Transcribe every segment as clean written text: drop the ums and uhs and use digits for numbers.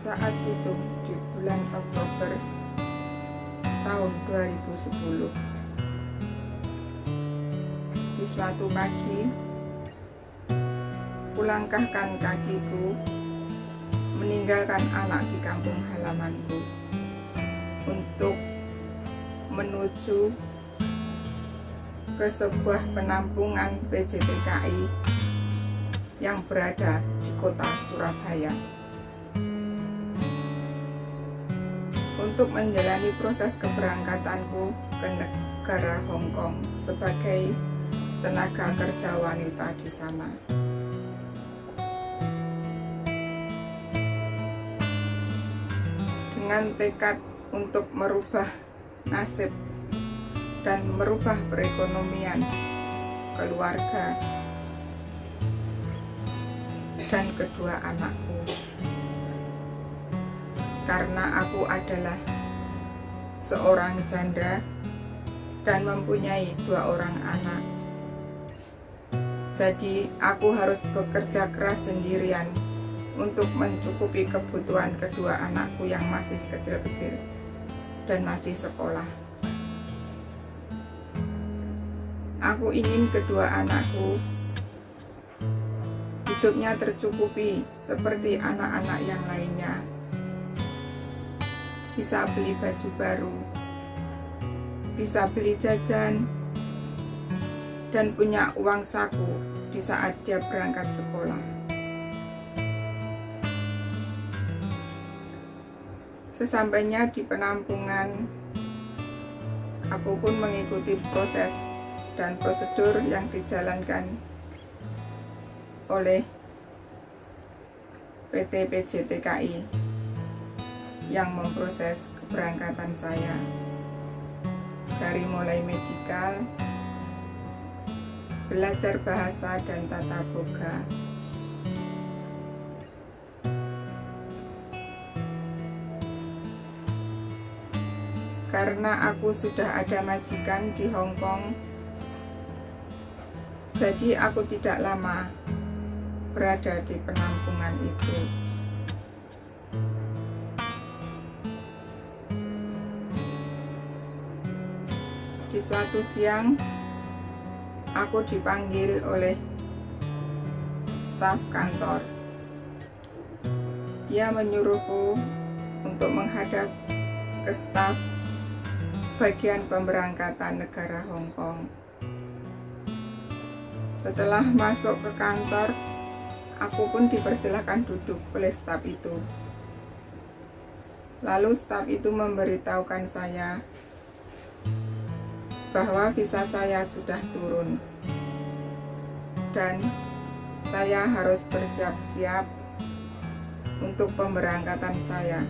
Saat itu di bulan Oktober tahun 2010, di suatu pagi, kulangkahkan kakiku meninggalkan anak di kampung halamanku untuk menuju ke sebuah penampungan PJTKI yang berada di kota Surabaya untuk menjalani proses keberangkatanku ke negara Hong Kong sebagai tenaga kerja wanita di sana. Dengan tekad untuk merubah nasib dan merubah perekonomian keluarga dan kedua anakku, karena aku adalah seorang janda dan mempunyai 2 orang anak. Jadi aku harus bekerja keras sendirian untuk mencukupi kebutuhan kedua anakku yang masih kecil-kecil dan masih sekolah. Aku ingin kedua anakku hidupnya tercukupi seperti anak-anak yang lainnya, bisa beli baju baru, bisa beli jajan, dan punya uang saku di saat dia berangkat sekolah. Sesampainya di penampungan, aku pun mengikuti proses dan prosedur yang dijalankan oleh PT PJTKI yang memproses keberangkatan saya, dari mulai medikal, belajar bahasa dan tata boga, karena aku sudah ada majikan di Hong Kong. Jadi aku tidak lama berada di penampungan itu. Di suatu siang, aku dipanggil oleh staf kantor. Dia menyuruhku untuk menghadap ke staf bagian pemberangkatan negara Hong Kong. Setelah masuk ke kantor, aku pun dipersilahkan duduk oleh staf itu. Lalu staf itu memberitahukan saya bahwa visa saya sudah turun dan saya harus bersiap-siap untuk pemberangkatan saya.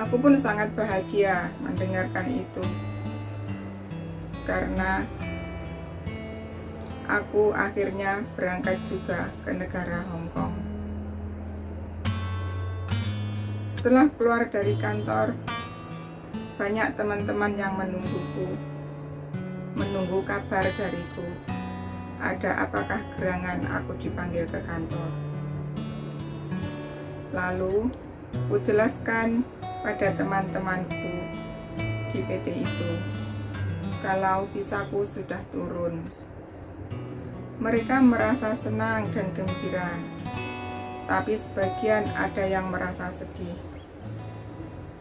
Aku pun sangat bahagia mendengarkan itu, karena aku akhirnya berangkat juga ke negara Hong Kong. Setelah keluar dari kantor, banyak teman-teman yang menungguku, menunggu kabar dariku. Ada apakah gerangan aku dipanggil ke kantor. Lalu, ku jelaskan pada teman-temanku di PT itu kalau visaku sudah turun. Mereka merasa senang dan gembira, tapi sebagian ada yang merasa sedih.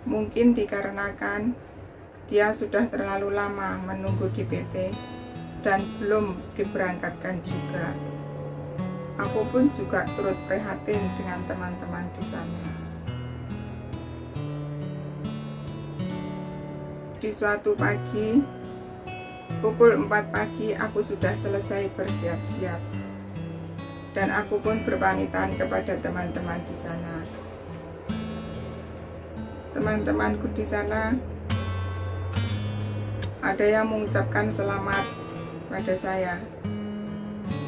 Mungkin dikarenakan dia sudah terlalu lama menunggu di PT dan belum diberangkatkan juga. Aku pun juga turut prihatin dengan teman-teman di sana. Di suatu pagi, pukul 4 pagi aku sudah selesai bersiap-siap, dan aku pun berpamitan kepada teman-teman di sana. Teman-temanku di sana ada yang mengucapkan selamat pada saya,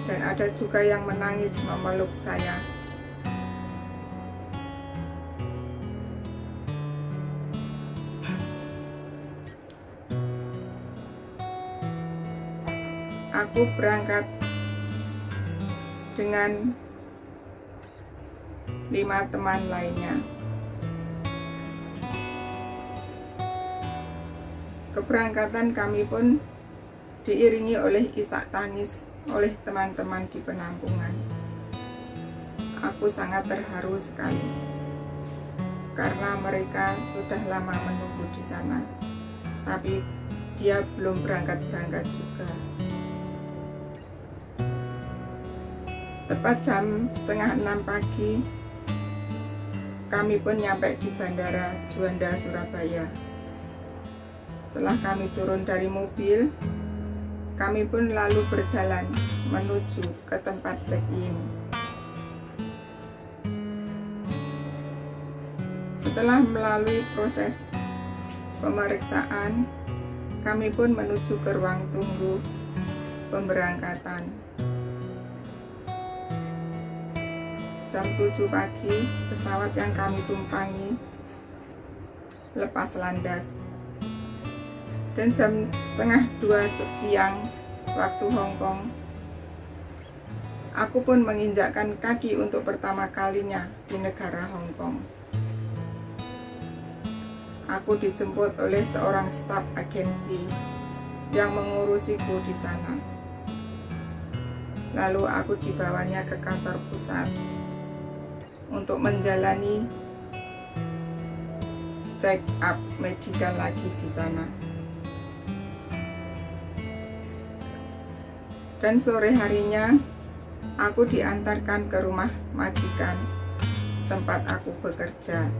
dan ada juga yang menangis memeluk saya. Aku berangkat dengan 5 teman lainnya. Keberangkatan kami pun diiringi oleh isak tangis oleh teman-teman di penampungan. Aku sangat terharu sekali karena mereka sudah lama menunggu di sana, tapi dia belum berangkat juga. Tepat jam 5:30 pagi, kami pun nyampe di Bandara Juanda, Surabaya. Setelah kami turun dari mobil, kami pun lalu berjalan menuju ke tempat check-in. Setelah melalui proses pemeriksaan, kami pun menuju ke ruang tunggu pemberangkatan. Jam 7 pagi, pesawat yang kami tumpangi lepas landas. Dan jam 1:30 siang waktu Hong Kong, aku pun menginjakkan kaki untuk pertama kalinya di negara Hong Kong. Aku dijemput oleh seorang staf agensi yang mengurusiku di sana. Lalu aku dibawanya ke kantor pusat untuk menjalani check up medikal lagi di sana. Dan sore harinya aku diantarkan ke rumah majikan tempat aku bekerja.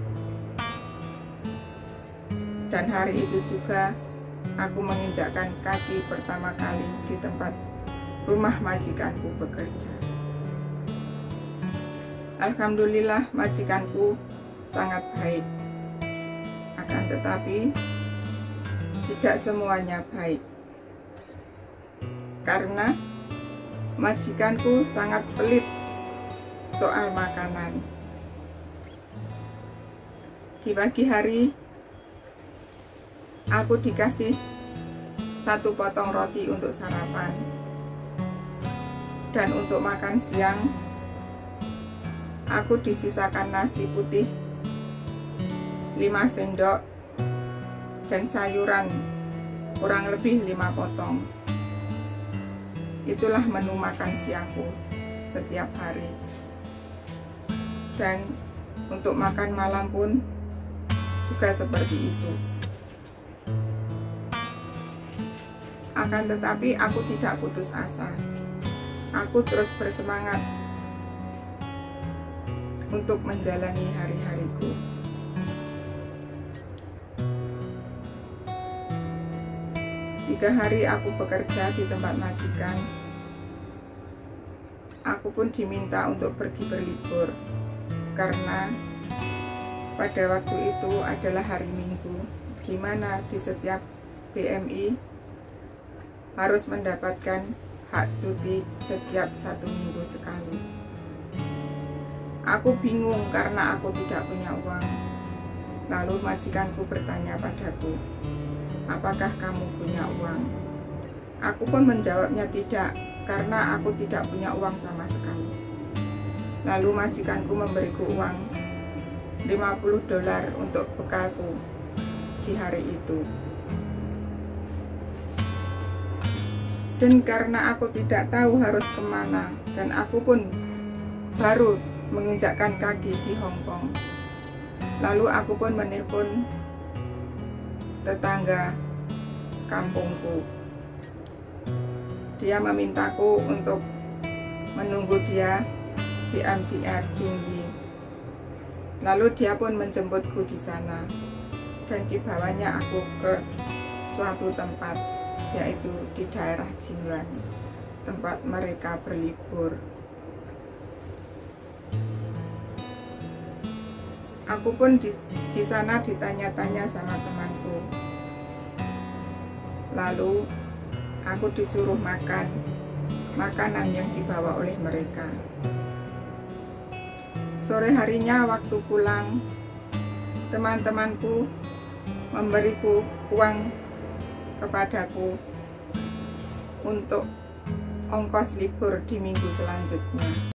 Dan hari itu juga aku menginjakkan kaki pertama kali di tempat rumah majikanku bekerja. Alhamdulillah, majikanku sangat baik. Akan tetapi tidak semuanya baik, karena majikanku sangat pelit soal makanan. Di pagi hari, aku dikasih 1 potong roti untuk sarapan, dan untuk makan siang aku disisakan nasi putih 5 sendok dan sayuran kurang lebih 5 potong. Itulah menu makan siangku setiap hari. Dan untuk makan malam pun juga seperti itu. Akan tetapi aku tidak putus asa. Aku terus bersemangat untuk menjalani hari-hariku. Tiga hari aku bekerja di tempat majikan. Aku pun diminta untuk pergi berlibur, karena pada waktu itu adalah hari Minggu, di mana di setiap BMI harus mendapatkan hak cuti setiap 1 minggu sekali. Aku bingung karena aku tidak punya uang. Lalu majikanku bertanya padaku, apakah kamu punya uang? Aku pun menjawabnya tidak, karena aku tidak punya uang sama sekali. Lalu majikanku memberiku uang $50 untuk bekalku di hari itu. Dan karena aku tidak tahu harus kemana, dan aku pun baru menginjakkan kaki di Hong Kong, lalu aku pun menelpon tetangga kampungku. Dia memintaku untuk menunggu dia di MTR Jingyi. Lalu dia pun menjemputku di sana dan dibawanya aku ke suatu tempat, yaitu di daerah Jinwan, tempat mereka berlibur. Aku pun di sana ditanya-tanya sama temanku. Lalu aku disuruh makan makanan yang dibawa oleh mereka. Sore harinya waktu pulang, teman-temanku memberiku uang kepadaku untuk ongkos libur di minggu selanjutnya.